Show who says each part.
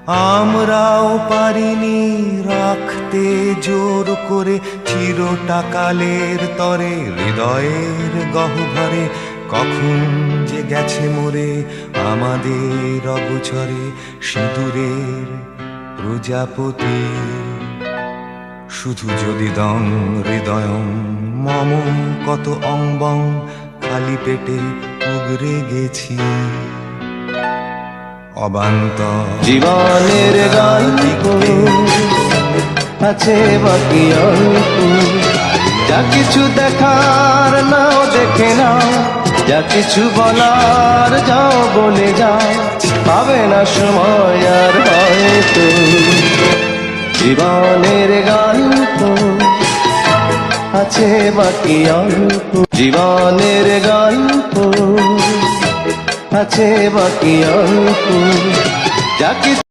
Speaker 1: আমরাও পারিনি রাখতে জোর করে চিরটাকালের তরে হৃদয়ের গহ্বরে। কখন যে গেছে মোরে আমাদের অগোচরে সিঁদুরের প্রজাপতি। শুধু যদি দং হৃদয়ং মম কত অঙ্গং খালি পেটে উগরে গেছি অবান্তর
Speaker 2: জীবনের গল্প আছে বাকি অল্প, যা কিছু দেখার নাও দেখে নাও, যা কিছু বলার যাও বলে যাও, পাবে না সময় আর হয়তো। জীবনের গল্প আছে বাকি অল্প, জীবনের গল্প আছে বাকি অল্প, যা কিছু